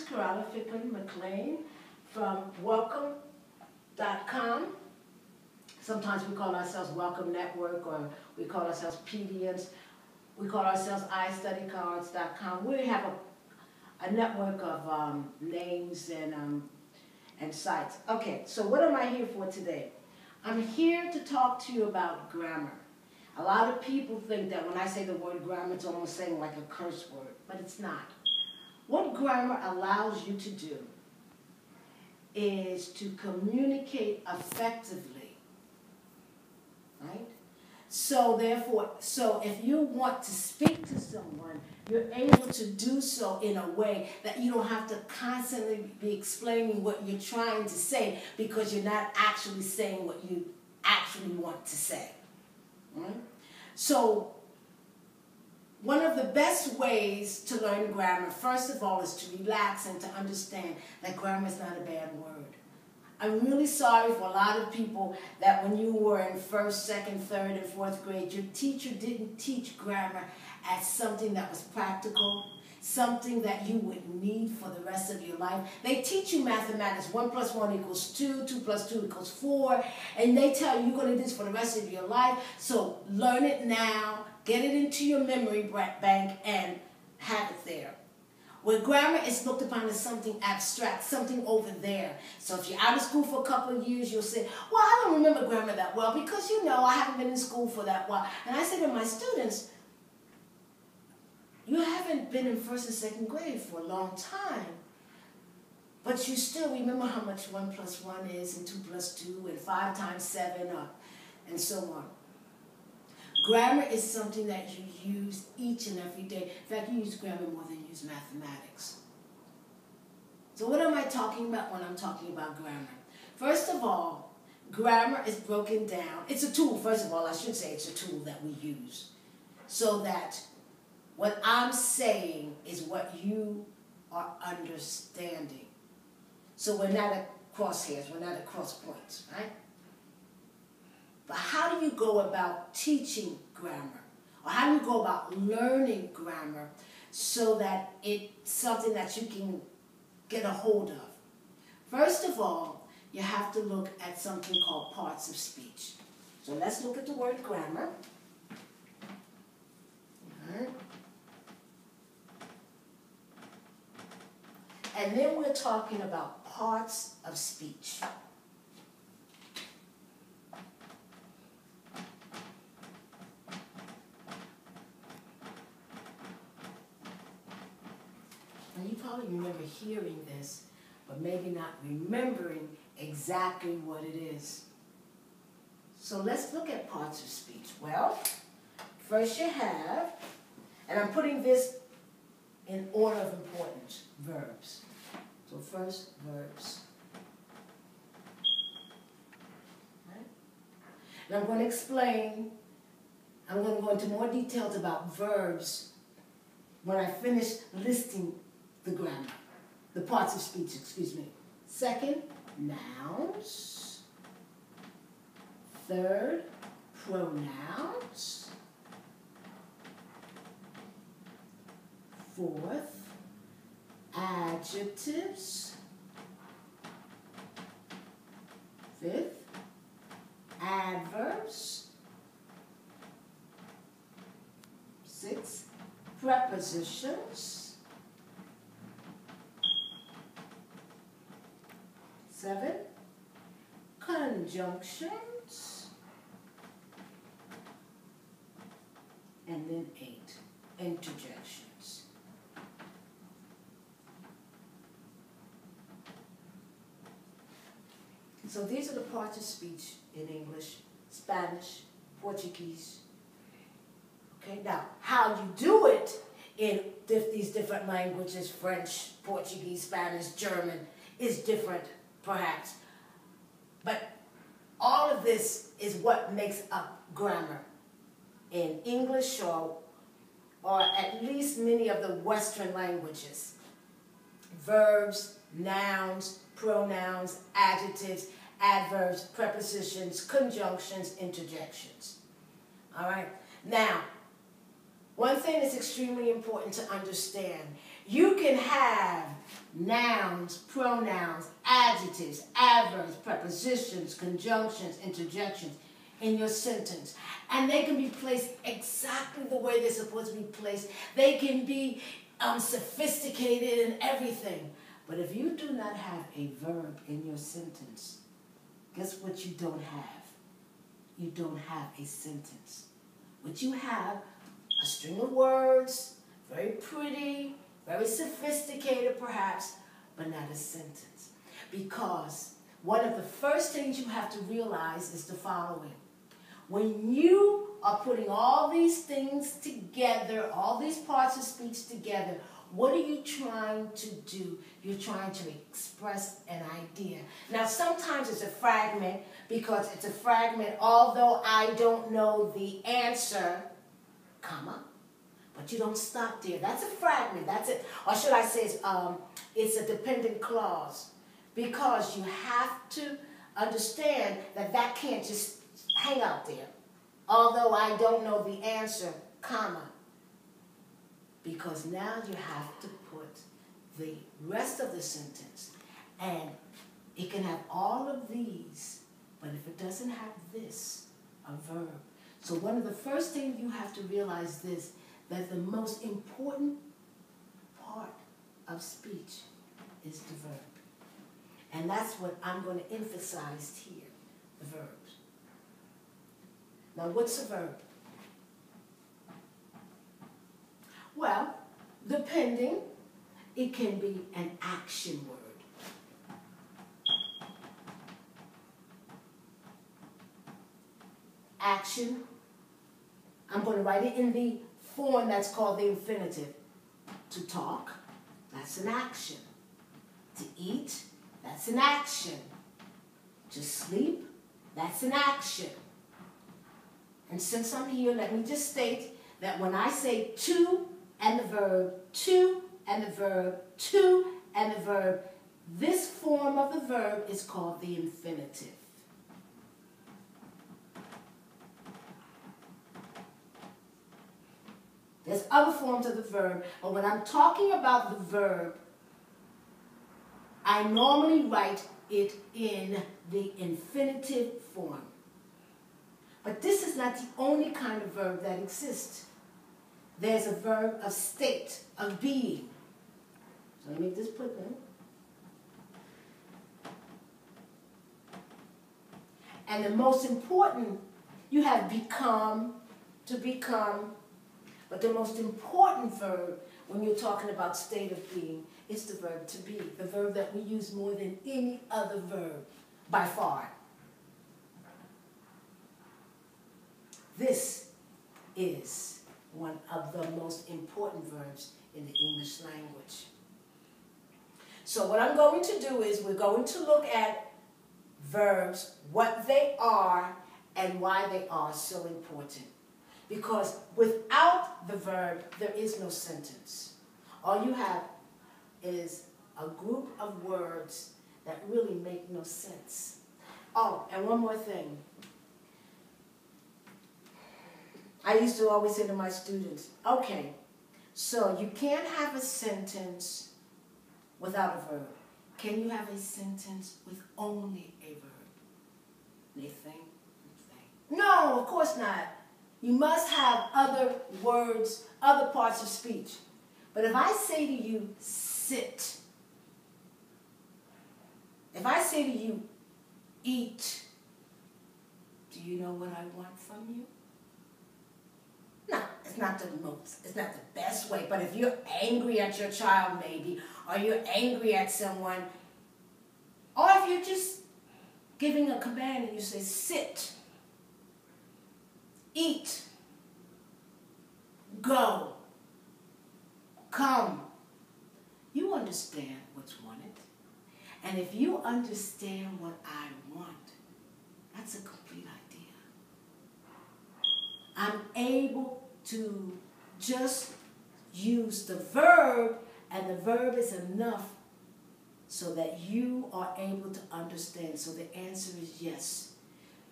Carolyn Ficklin McLean from welcome.com. Sometimes we call ourselves Welcome Network, or we call ourselves PDNs. We call ourselves iStudyCards.com. We have a network of names and sites. Okay, so what am I here for today? I'm here to talk to you about grammar. A lot of people think that when I say the word grammar, it's almost saying like a curse word, but it's not. What grammar allows you to do is to communicate effectively, right? So therefore, if you want to speak to someone, you're able to do so in a way that you don't have to constantly be explaining what you're trying to say, because you're not actually saying what you actually want to say. Right? So one of the best ways to learn grammar, first of all, is to relax and to understand that grammar is not a bad word. I'm really sorry for a lot of people that when you were in first, second, third, and fourth grade, your teacher didn't teach grammar as something that was practical, something that you would need for the rest of your life. They teach you mathematics, 1 + 1 = 2, 2 + 2 = 4, and they tell you you're going to do this for the rest of your life, so learn it now, get it into your memory bank, and have it there. Where grammar is looked upon as something abstract, something over there. So if you're out of school for a couple of years, you'll say, well, I don't remember grammar that well because, you know, I haven't been in school for that while. And I say to my students, you haven't been in first and second grade for a long time, but you still remember how much 1 + 1 is, and 2 + 2, and 5 × 7, and so on. Grammar is something that you use each and every day. In fact, you use grammar more than you use mathematics. So what am I talking about when I'm talking about grammar? First of all, grammar is broken down. It's a tool, first of all, I should say it's a tool that we use, so that what I'm saying is what you are understanding. So we're not at crosshairs, we're not at cross points, right? But how do you go about teaching grammar? Or how do you go about learning grammar so that it's something that you can get a hold of? First of all, you have to look at something called parts of speech. So let's look at the word grammar. All right. And then we're talking about parts of speech. And you probably remember hearing this, but maybe not remembering exactly what it is. So let's look at parts of speech. Well, first you have, and I'm putting this in order of importance, verbs. So first, verbs. Right? And I'm going to explain, I'm going to go into more details about verbs when I finish listing the grammar, the parts of speech, excuse me. Second, nouns. Third, pronouns. Fourth, adjectives. Fifth, adverbs. Sixth, prepositions. 7, conjunctions. And then 8, interjections. So these are the parts of speech in English, Spanish, Portuguese. Okay, now how you do it in these different languages, French, Portuguese, Spanish, German, is different perhaps. But all of this is what makes up grammar in English or at least many of the Western languages. Verbs, nouns, pronouns, adjectives, adverbs, prepositions, conjunctions, interjections. All right? Now, one thing that's extremely important to understand, you can have nouns, pronouns, adjectives, adverbs, prepositions, conjunctions, interjections in your sentence. And they can be placed exactly the way they're supposed to be placed. They can be sophisticated and everything. But if you do not have a verb in your sentence, guess what you don't have? You don't have a sentence. What you have, a string of words, very pretty, very sophisticated perhaps, but not a sentence. Because one of the first things you have to realize is the following. When you are putting all these things together, all these parts of speech together, what are you trying to do? You're trying to express an idea. Now, sometimes it's a fragment because it's a fragment, although I don't know the answer, comma, but you don't stop there. That's a fragment. That's it. Or should I say it's a dependent clause, because you have to understand that that can't just hang out there. Although I don't know the answer, comma. Because now you have to put the rest of the sentence. And it can have all of these, but if it doesn't have this, a verb. So one of the first things you have to realize is that the most important part of speech is the verb. And that's what I'm going to emphasize here, the verbs. Now, what's a verb? Well, depending, it can be an action word. Action, I'm going to write it in the form that's called the infinitive. To talk, that's an action. To eat, that's an action. To sleep, that's an action. And since I'm here, let me just state that when I say to and the verb, to and the verb, to and the verb, this form of the verb is called the infinitive. There's other forms of the verb, but when I'm talking about the verb, I normally write it in the infinitive form. But this is not the only kind of verb that exists. There's a verb of state, of being. So let me just put them. And the most important, you have become, to become, but the most important verb when you're talking about state of being is the verb to be, the verb that we use more than any other verb, by far. This is one of the most important verbs in the English language. So what I'm going to do is we're going to look at verbs, what they are, and why they are so important. Because without the verb, there is no sentence. All you have is a group of words that really make no sense. Oh, and one more thing. I used to always say to my students, okay, so you can't have a sentence without a verb. Can you have a sentence with only a verb? They think. No, of course not. You must have other words, other parts of speech. But if I say to you, sit. If I say to you, eat, do you know what I want from you? No, it's not the best way. But if you're angry at your child maybe, or you're angry at someone, or if you're just giving a command and you say, sit, eat, go, come, you understand what's wanted. And if you understand what I want, that's a complete idea. I'm able to just use the verb, and the verb is enough so that you are able to understand. So the answer is yes.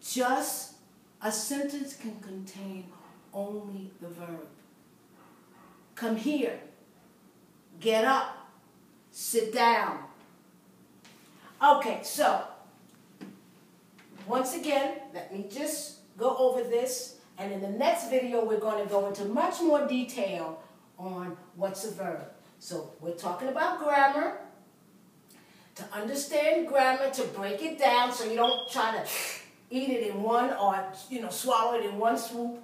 Just a sentence can contain only the verb. Come here, get up, sit down. Okay, so once again, let me just go over this, and in the next video we're going to go into much more detail on what's a verb. So we're talking about grammar. To understand grammar, to break it down so you don't try to eat it in one or swallow it in one swoop.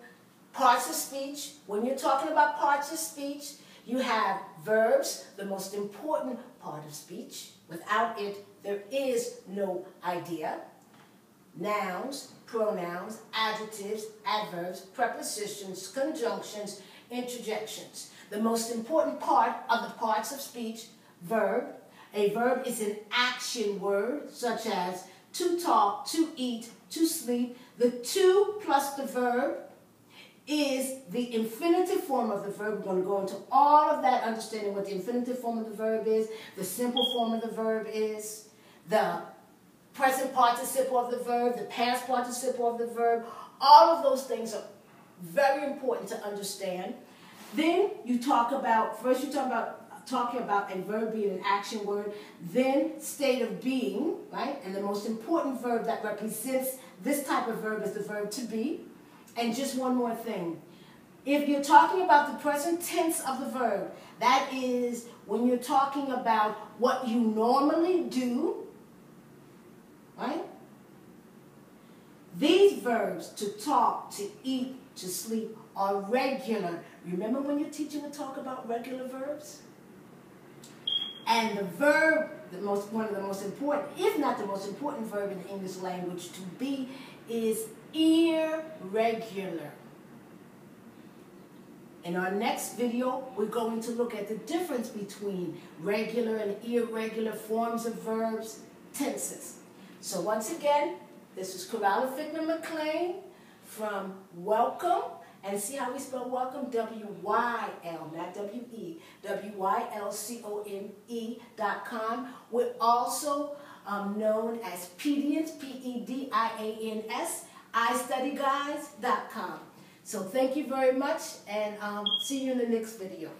Parts of speech. When you're talking about parts of speech, you have verbs, the most important part of speech. Without it, there is no idea. Nouns, pronouns, adjectives, adverbs, prepositions, conjunctions, interjections. The most important part of the parts of speech, verb. A verb is an action word, such as to talk, to eat, to sleep. The to plus the verb is the infinitive form of the verb. We're going to go into all of that, understanding what the infinitive form of the verb is, the simple form of the verb is, the present participle of the verb, the past participle of the verb. All of those things are very important to understand. Then you talk about, first you talk about talking about a verb being an action word, then state of being, right? And the most important verb that represents this type of verb is the verb to be. And just one more thing. If you're talking about the present tense of the verb, that is when you're talking about what you normally do, right? These verbs, to talk, to eat, to sleep, are regular. Remember when you're teaching to talk about regular verbs? And the verb, one of the most important, if not the most important verb in the English language, to be, is irregular. In our next video, we're going to look at the difference between regular and irregular forms of verbs, tenses. So once again, this is Corella Figman McLean from Welcome. And see how we spell welcome? W-Y-L, not W-E. WYLCOME.com. We're also known as Pedians, P-E-D-I-A-N-S, iStudyGuides.com. So thank you very much, and see you in the next video.